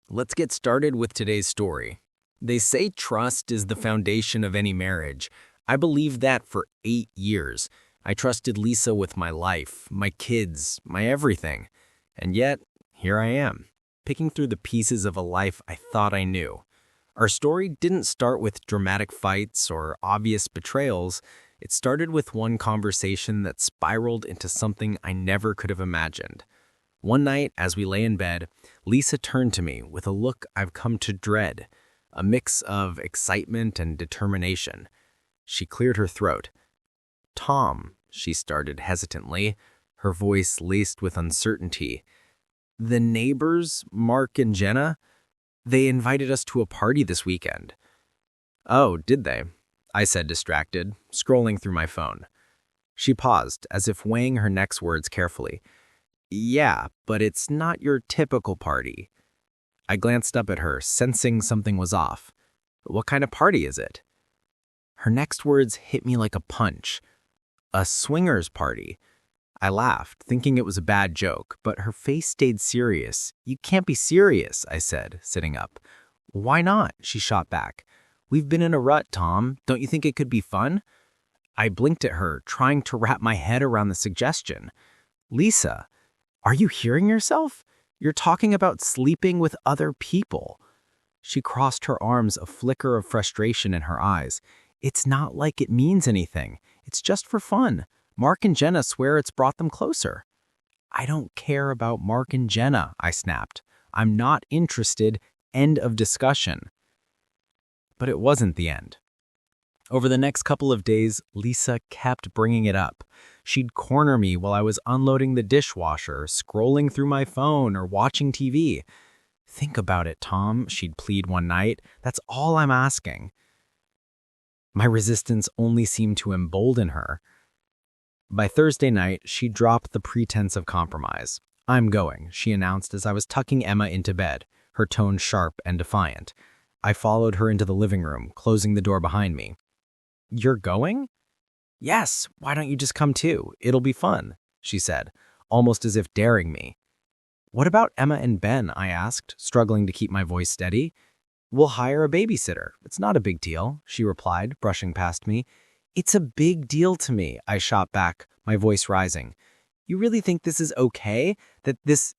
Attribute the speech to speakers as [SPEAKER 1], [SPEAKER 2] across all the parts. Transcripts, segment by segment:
[SPEAKER 1] Let's get started with today's story. They say trust is the foundation of any marriage. I believed that for 8 years. I trusted Lisa with my life, my kids, my everything. And yet, here I am, picking through the pieces of a life I thought I knew. Our story didn't start with dramatic fights or obvious betrayals. It started with one conversation that spiraled into something I never could have imagined. One night, as we lay in bed, Lisa turned to me with a look I've come to dread, a mix of excitement and determination. She cleared her throat. "Tom," she started hesitantly, her voice laced with uncertainty. "The neighbors, Mark and Jenna, they invited us to a party this weekend." "Oh, did they?" I said, distracted, scrolling through my phone. She paused, as if weighing her next words carefully. "Yeah, but it's not your typical party." I glanced up at her, sensing something was off. "What kind of party is it?" Her next words hit me like a punch. "A swingers party." I laughed, thinking it was a bad joke, but her face stayed serious. "You can't be serious," I said, sitting up. "Why not?" she shot back. "We've been in a rut, Tom. Don't you think it could be fun?" I blinked at her, trying to wrap my head around the suggestion. "Lisa, are you hearing yourself? You're talking about sleeping with other people." She crossed her arms, a flicker of frustration in her eyes. "It's not like it means anything. It's just for fun. Mark and Jenna swear it's brought them closer." "I don't care about Mark and Jenna," I snapped. "I'm not interested. End of discussion." But it wasn't the end. Over the next couple of days, Lisa kept bringing it up. She'd corner me while I was unloading the dishwasher, scrolling through my phone, or watching TV. "Think about it, Tom," she'd plead one night. "That's all I'm asking." My resistance only seemed to embolden her. By Thursday night, she dropped the pretense of compromise. "I'm going," she announced as I was tucking Emma into bed, her tone sharp and defiant. I followed her into the living room, closing the door behind me. "You're going?" "Yes, why don't you just come too? It'll be fun," she said, almost as if daring me. "What about Emma and Ben?" I asked, struggling to keep my voice steady. "We'll hire a babysitter. It's not a big deal," she replied, brushing past me. "It's a big deal to me," I shot back, my voice rising. "You really think this is okay? That this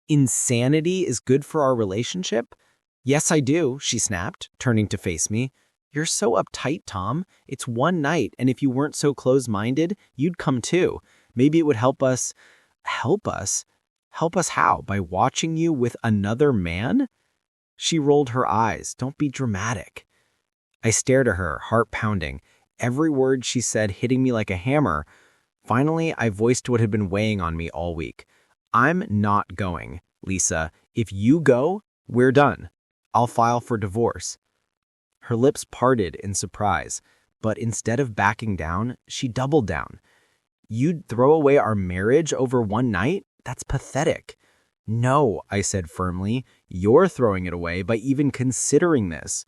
[SPEAKER 1] insanity is good for our relationship?" "Yes, I do," she snapped, turning to face me. "You're so uptight, Tom. It's one night, and if you weren't so close-minded, you'd come too. Maybe it would help us." "Help us? Help us how? By watching you with another man?" She rolled her eyes. "Don't be dramatic." I stared at her, heart pounding, every word she said hitting me like a hammer. Finally, I voiced what had been weighing on me all week. "I'm not going, Lisa. If you go, we're done. I'll file for divorce." Her lips parted in surprise, but instead of backing down, she doubled down. "You'd throw away our marriage over one night? That's pathetic." "No," I said firmly. "You're throwing it away by even considering this."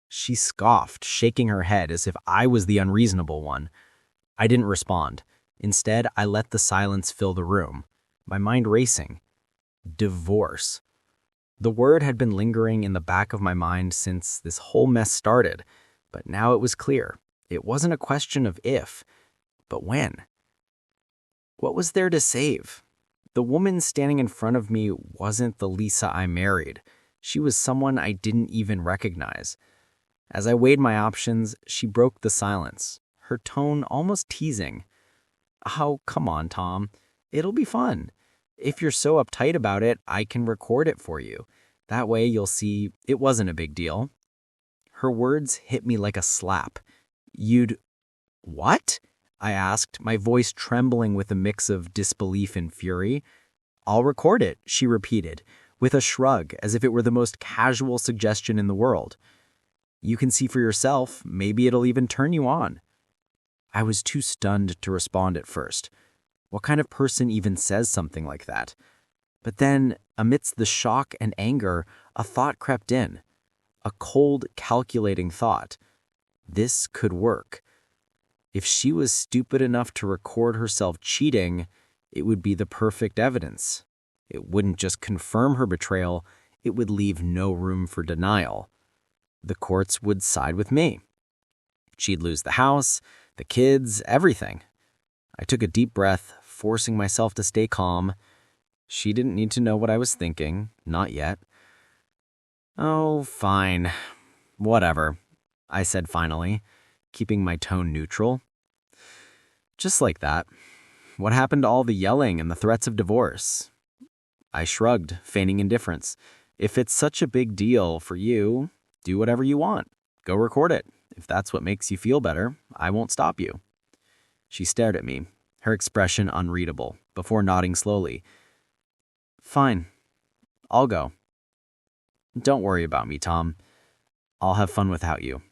[SPEAKER 1] She scoffed, shaking her head as if I was the unreasonable one. I didn't respond. Instead, I let the silence fill the room, my mind racing. Divorce. The word had been lingering in the back of my mind since this whole mess started, but now it was clear. It wasn't a question of if, but when. What was there to save? The woman standing in front of me wasn't the Lisa I married. She was someone I didn't even recognize. As I weighed my options, she broke the silence, her tone almost teasing. "Oh, come on, Tom. It'll be fun. If you're so uptight about it, I can record it for you. That way you'll see it wasn't a big deal." Her words hit me like a slap. "You'd..." "What?" I asked, my voice trembling with a mix of disbelief and fury. "I'll record it," she repeated, with a shrug as if it were the most casual suggestion in the world. "You can see for yourself. Maybe it'll even turn you on." I was too stunned to respond at first. What kind of person even says something like that? But then, amidst the shock and anger, a thought crept in. A cold, calculating thought. This could work. If she was stupid enough to record herself cheating, it would be the perfect evidence. It wouldn't just confirm her betrayal, it would leave no room for denial. The courts would side with me. She'd lose the house, the kids, everything. I took a deep breath, forcing myself to stay calm. She didn't need to know what I was thinking, not yet. "Oh, fine. Whatever," I said finally, keeping my tone neutral. Just like that. What happened to all the yelling and the threats of divorce? I shrugged, feigning indifference. "If it's such a big deal for you, do whatever you want. Go record it. If that's what makes you feel better, I won't stop you." She stared at me, her expression unreadable, before nodding slowly. "Fine. I'll go. Don't worry about me, Tom. I'll have fun without you."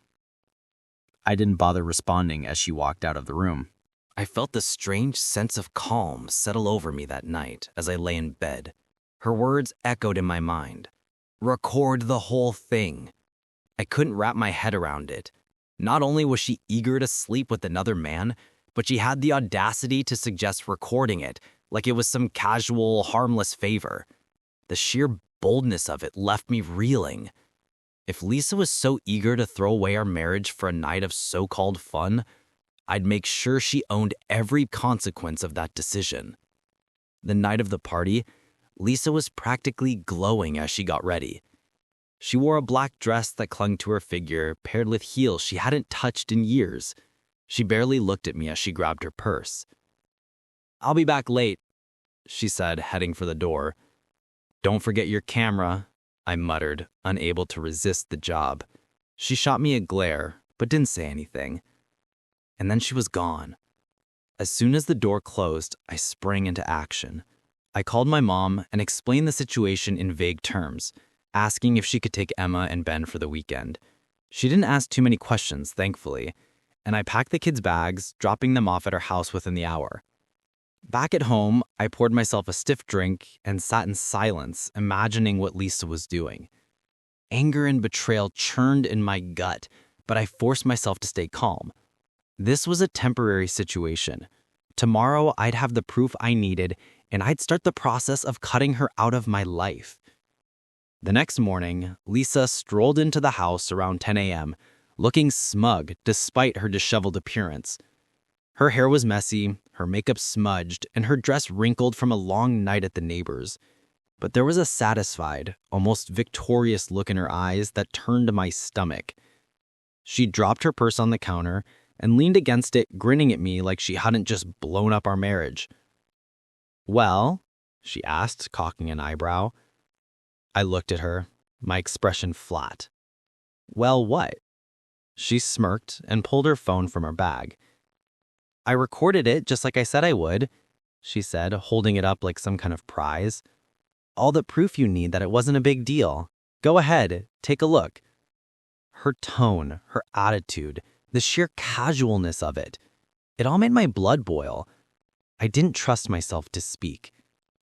[SPEAKER 1] I didn't bother responding as she walked out of the room.
[SPEAKER 2] I felt a strange sense of calm settle over me that night as I lay in bed. Her words echoed in my mind. Record the whole thing. I couldn't wrap my head around it. Not only was she eager to sleep with another man, but she had the audacity to suggest recording it like it was some casual, harmless favor. The sheer boldness of it left me reeling. If Lisa was so eager to throw away our marriage for a night of so-called fun, I'd make sure she owned every consequence of that decision. The night of the party, Lisa was practically glowing as she got ready. She wore a black dress that clung to her figure, paired with heels she hadn't touched in years. She barely looked at me as she grabbed her purse. "I'll be back late," she said, heading for the door. "Don't forget your camera," I muttered, unable to resist the job. She shot me a glare, but didn't say anything. And then she was gone. As soon as the door closed, I sprang into action. I called my mom and explained the situation in vague terms, asking if she could take Emma and Ben for the weekend. She didn't ask too many questions, thankfully, and I packed the kids' bags, dropping them off at her house within the hour. Back at home, I poured myself a stiff drink and sat in silence, imagining what Lisa was doing. Anger and betrayal churned in my gut, but I forced myself to stay calm. This was a temporary situation. Tomorrow, I'd have the proof I needed, and I'd start the process of cutting her out of my life. The next morning, Lisa strolled into the house around 10 a.m., looking smug despite her disheveled appearance. Her hair was messy, her makeup smudged, and her dress wrinkled from a long night at the neighbors. But there was a satisfied, almost victorious look in her eyes that turned my stomach. She dropped her purse on the counter and leaned against it, grinning at me like she hadn't just blown up our marriage. "Well?" she asked, cocking an eyebrow. I looked at her, my expression flat. "Well, what?" She smirked and pulled her phone from her bag. "I recorded it just like I said I would," she said, holding it up like some kind of prize. "All the proof you need that it wasn't a big deal. Go ahead, take a look." Her tone, her attitude, the sheer casualness of it. It all made my blood boil. I didn't trust myself to speak.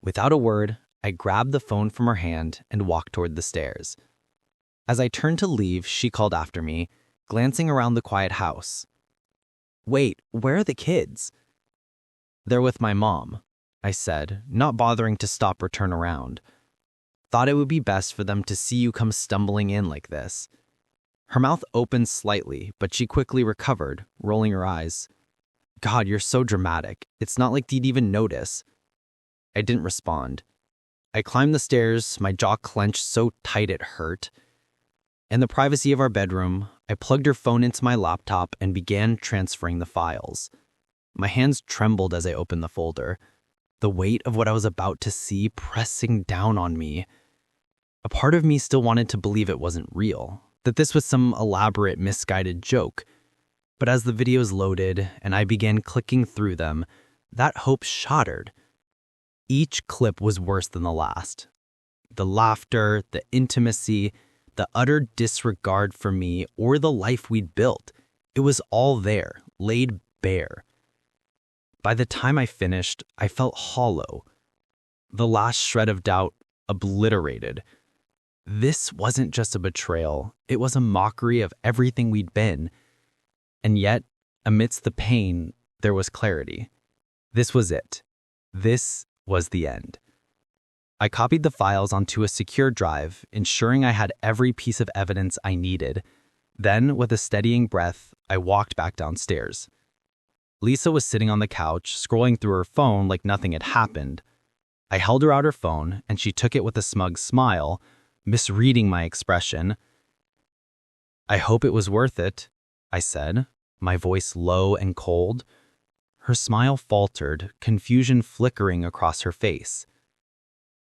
[SPEAKER 2] Without a word, I grabbed the phone from her hand and walked toward the stairs. As I turned to leave, she called after me, glancing around the quiet house. "Wait, where are the kids?" "They're with my mom," I said, not bothering to stop or turn around. "Thought it would be best for them to see you come stumbling in like this." Her mouth opened slightly, but she quickly recovered, rolling her eyes. "God, you're so dramatic. It's not like they'd even notice." I didn't respond. I climbed the stairs, my jaw clenched so tight it hurt. In the privacy of our bedroom, I plugged her phone into my laptop and began transferring the files. My hands trembled as I opened the folder, the weight of what I was about to see pressing down on me. A part of me still wanted to believe it wasn't real, that this was some elaborate, misguided joke. But as the videos loaded and I began clicking through them, that hope shattered. Each clip was worse than the last. The laughter, the intimacy, the utter disregard for me or the life we'd built. It was all there, laid bare. By the time I finished, I felt hollow. The last shred of doubt obliterated. This wasn't just a betrayal. It was a mockery of everything we'd been. And yet, amidst the pain, there was clarity. This was it. This was the end. I copied the files onto a secure drive, ensuring I had every piece of evidence I needed. Then, with a steadying breath, I walked back downstairs. Lisa was sitting on the couch, scrolling through her phone like nothing had happened. I held her out her phone, and she took it with a smug smile, misreading my expression. "I hope it was worth it," I said, my voice low and cold. Her smile faltered, confusion flickering across her face.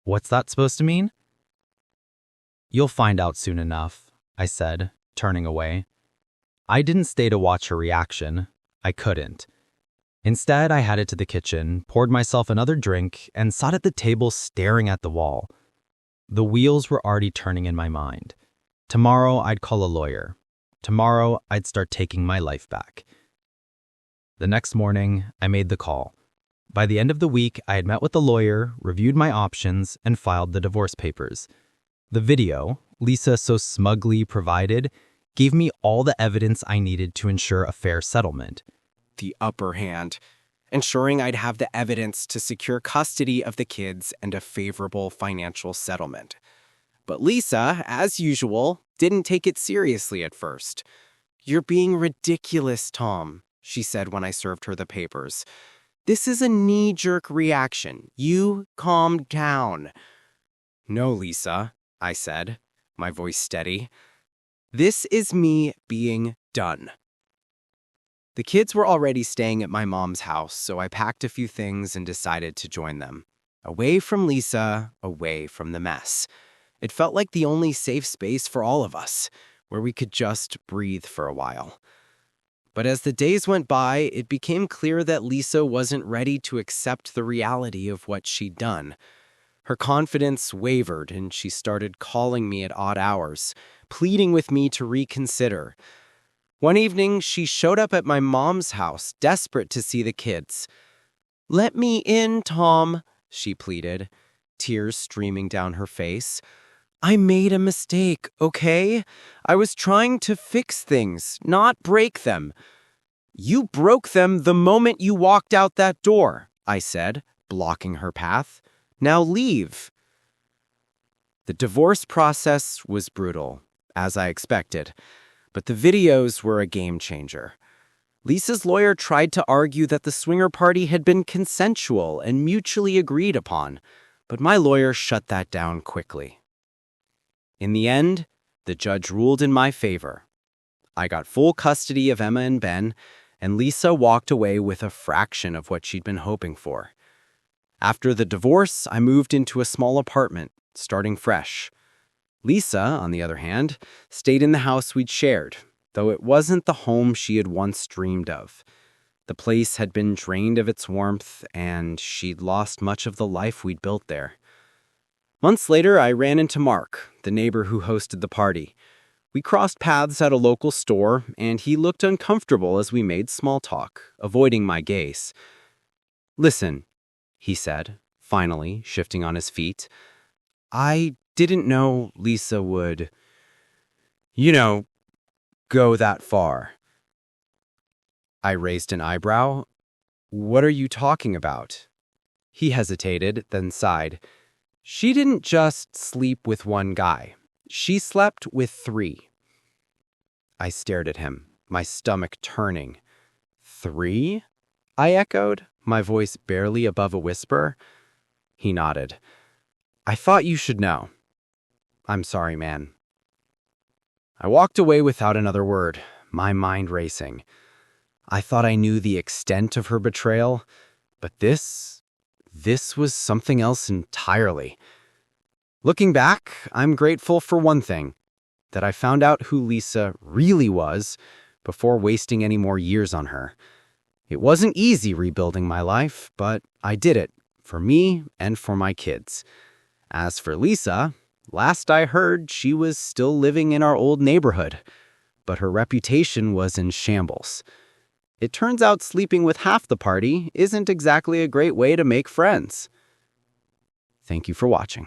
[SPEAKER 2] "What's that supposed to mean?" "You'll find out soon enough," I said, turning away. I didn't stay to watch her reaction. I couldn't. Instead, I headed to the kitchen, poured myself another drink, and sat at the table staring at the wall. The wheels were already turning in my mind. Tomorrow, I'd call a lawyer. Tomorrow, I'd start taking my life back. The next morning, I made the call. By the end of the week, I had met with the lawyer, reviewed my options, and filed the divorce papers. The video, Lisa so smugly provided, gave me all the evidence I needed to ensure a fair settlement.
[SPEAKER 3] The upper hand, ensuring I'd have the evidence to secure custody of the kids and a favorable financial settlement. But Lisa, as usual, didn't take it seriously at first. "You're being ridiculous, Tom," she said when I served her the papers. "This is a knee-jerk reaction. You calm down." "No, Lisa," I said, my voice steady. "This is me being done." The kids were already staying at my mom's house, so I packed a few things and decided to join them. Away from Lisa, away from the mess. It felt like the only safe space for all of us, where we could just breathe for a while. But as the days went by, it became clear that Lisa wasn't ready to accept the reality of what she'd done. Her confidence wavered, and she started calling me at odd hours, pleading with me to reconsider. One evening, she showed up at my mom's house, desperate to see the kids. "Let me in, Tom," she pleaded, tears streaming down her face. "I made a mistake, okay? I was trying to fix things, not break them." "You broke them the moment you walked out that door," I said, blocking her path. "Now leave." The divorce process was brutal, as I expected. But the videos were a game changer. Lisa's lawyer tried to argue that the swinger party had been consensual and mutually agreed upon, but my lawyer shut that down quickly. In the end, the judge ruled in my favor. I got full custody of Emma and Ben, and Lisa walked away with a fraction of what she'd been hoping for. After the divorce, I moved into a small apartment, starting fresh. Lisa, on the other hand, stayed in the house we'd shared, though it wasn't the home she had once dreamed of. The place had been drained of its warmth, and she'd lost much of the life we'd built there. Months later, I ran into Mark, the neighbor who hosted the party. We crossed paths at a local store, and he looked uncomfortable as we made small talk, avoiding my gaze. "Listen," he said, finally shifting on his feet. "I didn't know Lisa would, go that far." I raised an eyebrow. "What are you talking about?" He hesitated, then sighed. "She didn't just sleep with one guy. She slept with 3. I stared at him, my stomach turning. "3?" I echoed, my voice barely above a whisper. He nodded. "I thought you should know. I'm sorry, man." I walked away without another word, my mind racing. I thought I knew the extent of her betrayal, but this was something else entirely. Looking back, I'm grateful for one thing, that I found out who Lisa really was before wasting any more years on her. It wasn't easy rebuilding my life, but I did it, for me and for my kids. As for Lisa, last I heard, she was still living in our old neighborhood, but her reputation was in shambles. It turns out sleeping with half the party isn't exactly a great way to make friends. Thank you for watching.